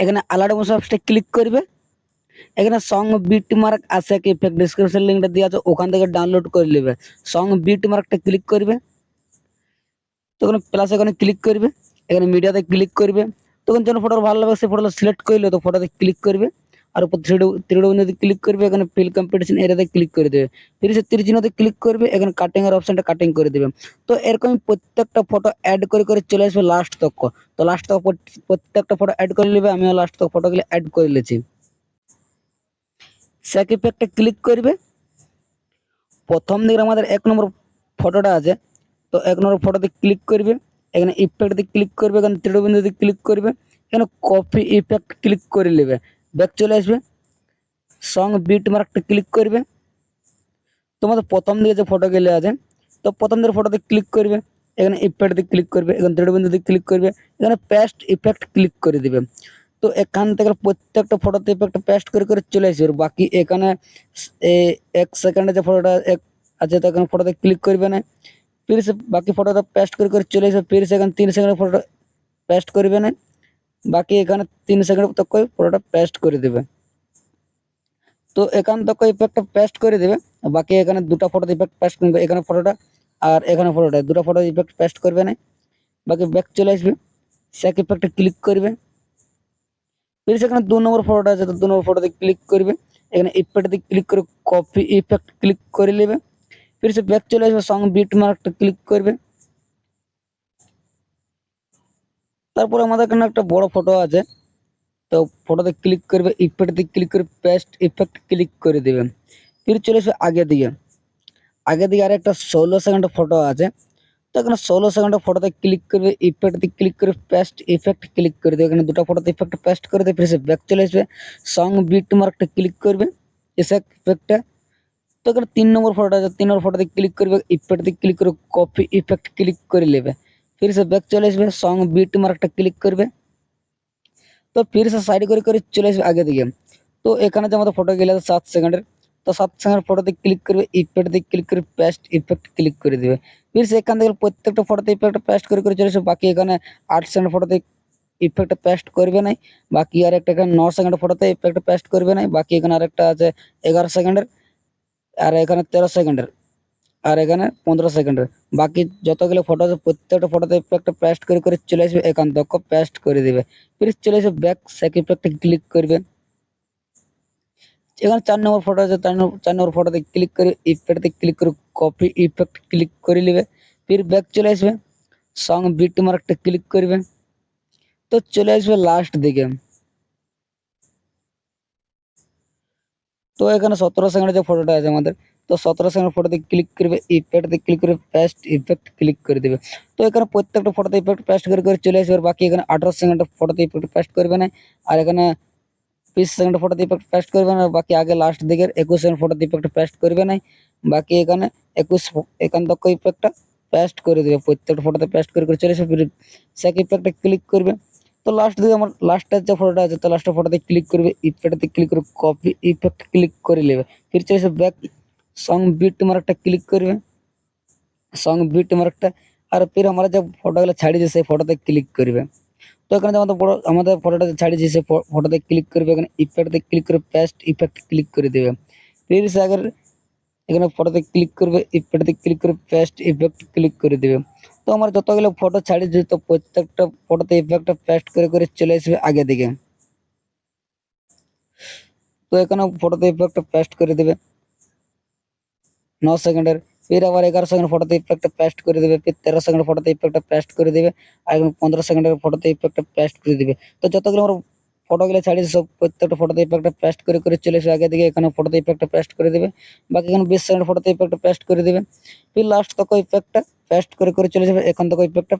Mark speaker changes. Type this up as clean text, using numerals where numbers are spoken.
Speaker 1: এখানে আলাদা অপশনটা ক্লিক করবে। এখানে সং বিট মার্ক আছে কি ইফেক্ট ডেসক্রিপশন লিঙ্কটা দেওয়া আছে, ওখান থেকে ডাউনলোড করে নেবে। সং বিট মার্কটা ক্লিক করবে, তখন প্লাস এখানে ক্লিক করবে, এখানে মিডিয়াতে ক্লিক করবে। তখন যেন ফটো ভালো লাগবে সেই ফটোটা সিলেক্ট করলে তো ফটোতে ক্লিক করবে, আর উপর থ্রি ডি ক্লিক করবে, এখানে ফিল কম্পিটিশন এরিয়াতে ক্লিক করে দেবে। ফির সে তীর চিহ্নতে ক্লিক করবে, এখানে কাটিং এর অপশনটা কাটিং করে দেবে। তো এরকম প্রত্যেকটা ফটো অ্যাড করে করে চলে আসবে লাস্ট তক। তো লাস্ট তক প্রত্যেকটা ফটো অ্যাড করে নেবে। আমিও লাস্ট তক ফটোগুলো অ্যাড করে নিয়েছি। স্যাক ইফেক্টে ক্লিক করবে। প্রথম দিকে আমাদের 1 নম্বর ফটোটা আছে, তো 1 নম্বর ফটোতে ক্লিক করবে, এখানে ইফেক্টে ক্লিক করবে, এখানে তীরবিন্দুতে ক্লিক করবে, এখানে কপি ইফেক্ট ক্লিক করে নেবে, ব্যাক চলে আসবে। সং বিট মার্কটা ক্লিক করবে। তোমাদের প্রথম দিকে যে ফটো গেলে আছে, তো প্রথম দিকের ফটোতে ক্লিক করবে, এখানে ইফেক্টে ক্লিক করবে, এখানে তীরবিন্দুতে ক্লিক করবে, এখানে পেস্ট ইফেক্ট ক্লিক করে দিবে। তো এখান থেকে প্রত্যেকটা ফটোতে ইফেক্ট পেস্ট করে করে চলে আসবে। বাকি এখানে 1 সেকেন্ডে যে ফটোটা আছে, তো এখানে ফটোতে ক্লিক করবে না, फिर से बाकी ফটোটা পেস্ট করে করে চলে আসবে। फिर से এখানে 3 সেকেন্ডের ফটোটা পেস্ট করবে না, বাকি এখানে 3 সেকেন্ড তক ফটোটা পেস্ট করে দেবে। তো এখান তক ইফেক্টটা পেস্ট করে দেবে। বাকি এখানে দুটো ফটোতে ইফেক্ট পেস্ট করবে, এখানে ফটোটা আর এখানে ফটোটা, দুটো ফটো ইফেক্ট পেস্ট করবে না। বাকি ব্যাক চলে আসবে, স্যাক ইফেক্টে ক্লিক করবে। फिर से এখানে 2 নম্বর ফটোটা আছে, তো 2 নম্বর ফটোতে ক্লিক করবে, এখানে ইফেক্টে ক্লিক করে কপি ইফেক্ট ক্লিক করে নেবে। फिर से ব্যাক চলে আসবে, সং বিট মার্কটা ক্লিক করবে। তারপরে আমাদের এখানে একটা বড় ফটো আছে, তো ফটোতে ক্লিক করবে, ইফেক্টে ক্লিক করে পেস্ট ইফেক্ট ক্লিক করে দেবে। फिर চলে আসবে আগে দিকে। আগে দিকে আর একটা 16 সেকেন্ডের ফটো আছে, তো এখানে 16 সেকেন্ডের ফটোতে ক্লিক করবে, ইফেক্টে ক্লিক করে পেস্ট ইফেক্ট ক্লিক করে দেবে। এখানে দুটো ফটোতে ইফেক্ট পেস্ট করে দেবে। ফির ব্যাক চলে আসবে, সং বিট মার্কটা ক্লিক করবে, ইফেক্টটা। তো এখানে 3 নম্বর ফটোটা আছে, 3 নম্বর ফটোতে ক্লিক করবে, ইফেক্টে ক্লিক করে কপি ইফেক্ট ক্লিক করে নেবে। ফির ব্যাক চলে আসবে, সং বিট মার্কটা ক্লিক করবে। তো फिर से সাইড করে করে চলে আসবে আগে দিকে। তো এখানে যে আমাদের ফটো গেলে 7 সেকেন্ডের, তো 7 সেকেন্ড ফটোতে ক্লিক করবে, ইফেক্টে ক্লিক করে পেস্ট ইফেক্ট ক্লিক করে দেবে। फिर से এখান থেকে প্রত্যেকটা ফটোতে ইফেক্ট পেস্ট করে করে চলে আসবে। বাকি এখানে 8 সেকেন্ড ফটোতে ইফেক্ট পেস্ট করবে নাই। বাকি আর একটা এখানে 9 সেকেন্ড ফটোতে ইফেক্ট পেস্ট করবে নাই। বাকি এখানে আরেকটা আছে 11 সেকেন্ডের, আর এখানে 13 সেকেন্ডের, আর এখানে 15 সেকেন্ডের। বাকি যতগুলো ফটো আছে প্রত্যেকটা ফটোতে ইফেক্ট পেস্ট করে করে চলে আসবে, এখান থেকে পেস্ট করে দিবে। फिर চলে আসবে ব্যাক, স্যাক ইফেক্টে ক্লিক করবে। এখানে 4 নম্বর ফটো আছে, 4 নম্বর ফটোতে ক্লিক করে ইফেক্টে ক্লিক করে কপি ইফেক্ট ক্লিক করে নেবে। फिर ব্যাক চলে আসবে, সং বিট মার্কটা ক্লিক করবে। তো চলে আসবে লাস্ট দিকে। তো এখানে 17 সেকেন্ডের যে ফটোটা আছে আমাদের, তো 17 সেকেন্ড ফটোতে ক্লিক করবে, ইফেক্টে ক্লিক করে পেস্ট ইফেক্ট ক্লিক করে দেবে। তো এখানে প্রত্যেকটা ফটোতে ইফেক্ট পেস্ট করে করে চলে আসবে। বাকি এখানে 18 সেকেন্ডের ফটোতে ইফেক্ট পেস্ট করবে না, আর এখানে 20 সেকেন্ডের ফটোতে ইফেক্ট পেস্ট করবে না। বাকি আগে লাস্ট দিকের 21 সেকেন্ড ফটোতে ইফেক্ট পেস্ট করবে না। বাকি এখানে 21 এখান থেকে ইফেক্টটা পেস্ট করে দেবে, প্রত্যেকটা ফটোতে পেস্ট করে করে চলে আসবে। স্যাক ইফেক্টে ক্লিক করবে। তো লাস্ট দিকে আমার লাস্টের যে ফটোটা আছে, তো লাস্টের ফটোতে ক্লিক করবে, ইফেক্টে ক্লিক করে কপি ইফেক্ট ক্লিক করে নেবে। फिर চলে আসবে ব্যাক, সং বিট মার্কটা ক্লিক করবে, সং বিট মার্কটা, আর फिर আমরা যে ফটোগুলো ছাড়িয়েছি সেই ফটোতে ক্লিক করবে। তো এখানে যে আমাদের ফটোটা ছাড়িয়েছি সেই ফটোতে ক্লিক করবে, এখানে ইফেক্টে ক্লিক করে পেস্ট ইফেক্ট ক্লিক করে দেবে। फिर से अगर এখানে ফটোতে ক্লিক করবে, ইফেক্টে ক্লিক করে পেস্ট ইফেক্ট ক্লিক করে দেবে। তো আমার যতগুলো ফটো ছাড়িয়েছি, তো প্রত্যেকটা ফটোতে ইফেক্টটা পেস্ট করে করে চলে আসবে আগে দিকে। তো এখানে ফটোতে ইফেক্টটা পেস্ট করে দেবে 9 সেকেন্ডের। फिर আবার 11 সেকেন্ড ফটোতে ইফেক্টটা পেস্ট করে দেবে। फिर 13 সেকেন্ড ফটোতে ইফেক্টটা পেস্ট করে দেবে, আর 15 সেকেন্ডের ফটোতে ইফেক্টটা পেস্ট করে দেবে। তো যতগুলো আমরা ফটোগুলো ছাড়িয়েছি সব প্রত্যেকটা ফটোতে ইফেক্টটা পেস্ট করে করে চলে আসবে আগে দিকে। এখানে ফটোতে ইফেক্টটা পেস্ট করে দেবে। বাকি এখানে 20 সেকেন্ড ফটোতে ইফেক্টটা পেস্ট করে দেবে। फिर লাস্ট তক ইফেক্টটা পেস্ট করে করে চলে যাবে, এখান থেকে ইফেক্টটা